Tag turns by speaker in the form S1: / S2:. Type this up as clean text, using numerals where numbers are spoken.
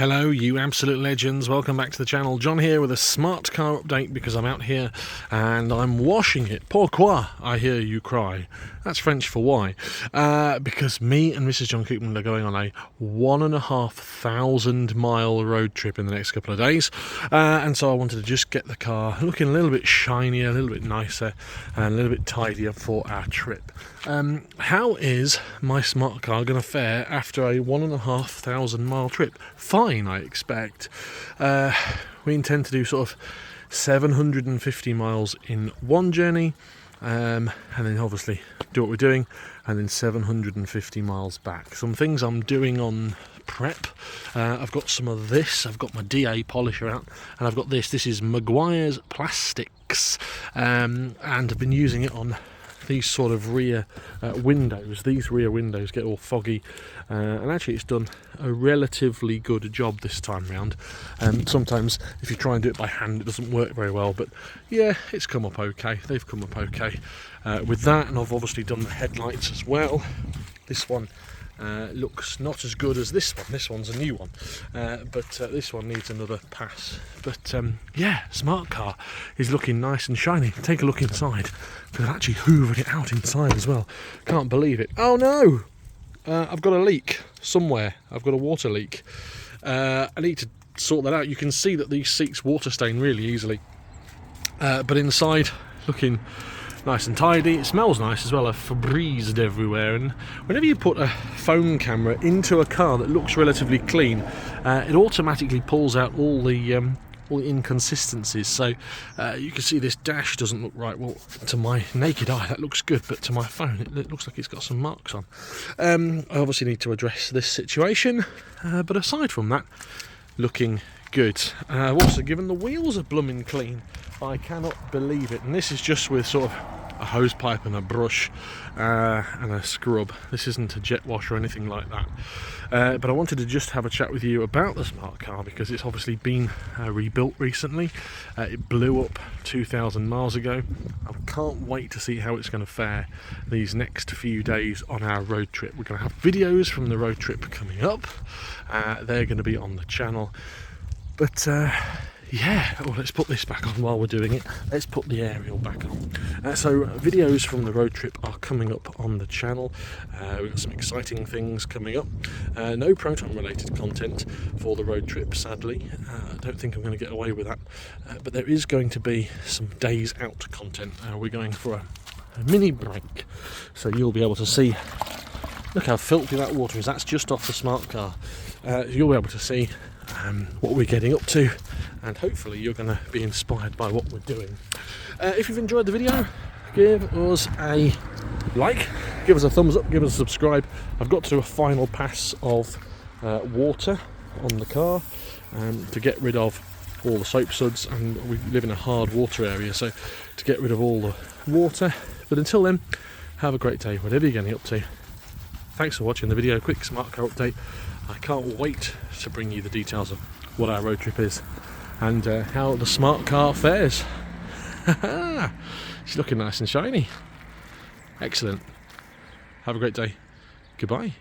S1: Hello you absolute legends, welcome back to the channel. John here with a smart car update because I'm out here and I'm washing it. Pourquoi, I hear you cry. That's French for why. Because me and Mrs. Jon Coupland are going on a 1,500 mile road trip in the next couple of days. And so I wanted to just get the car looking a little bit shinier, a little bit nicer and a little bit tidier for our trip. How is my smart car going to fare after a 1,500 mile trip? Fine, I expect. We intend to do sort of 750 miles in one journey, and then obviously do what we're doing, and then 750 miles back. Some things I'm doing on prep. I've got some of this. I've got my DA polisher out, and I've got this. This is Maguire's Plastics, and I've been using it on these sort of rear windows. These rear windows get all foggy, and actually it's done a relatively good job this time round. Sometimes if you try and do it by hand it doesn't work very well, but yeah, it's come up okay. They've come up okay with that, and I've obviously done the headlights as well. This one looks not as good as this one. This one's a new one, but this one needs another pass. But yeah, smart car is looking nice and shiny. Take a look inside, because I've actually hoovered it out inside as well. Can't believe it. Oh no! I've got a leak somewhere. I've got a water leak. I need to sort that out. You can see that these seats water stain really easily, but inside looking nice and tidy. It smells nice as well. I've Febrezed everywhere, and whenever you put a phone camera into a car that looks relatively clean, it automatically pulls out all the inconsistencies. So you can see this dash doesn't look right. Well, to my naked eye that looks good, but to my phone it looks like it's got some marks on. I obviously need to address this situation, but aside from that, looking good. I've also given the wheels a blooming clean. I cannot believe it, and this is just with sort of a hose pipe and a brush and a scrub. This isn't a jet wash or anything like that, but I wanted to just have a chat with you about the smart car because it's obviously been rebuilt recently. It blew up 2,000 miles ago. I can't wait to see how it's going to fare these next few days on our road trip. We're going to have videos from the road trip coming up. They're going to be on the channel, but yeah, oh, let's put this back on while we're doing it. Let's put the aerial back on. So videos from the road trip are coming up on the channel. We've got some exciting things coming up. No Proton related content for the road trip, sadly. I don't think I'm going to get away with that. But there is going to be some days out content. We're going for a mini break. So you'll be able to see, look how filthy that water is. That's just off the smart car. You'll be able to see what we're getting up to, and hopefully you're going to be inspired by what we're doing. If you've enjoyed the video, give us a like, give us a thumbs up, give us a subscribe. I've got to do a final pass of water on the car to get rid of all the soap suds, and we live in a hard water area, so to get rid of all the water. But until then, have a great day whatever you're getting up to. Thanks for watching the video. Quick smart car update. I can't wait to bring you the details of what our road trip is and how the smart car fares. She's looking nice and shiny. Excellent. Have a great day. Goodbye.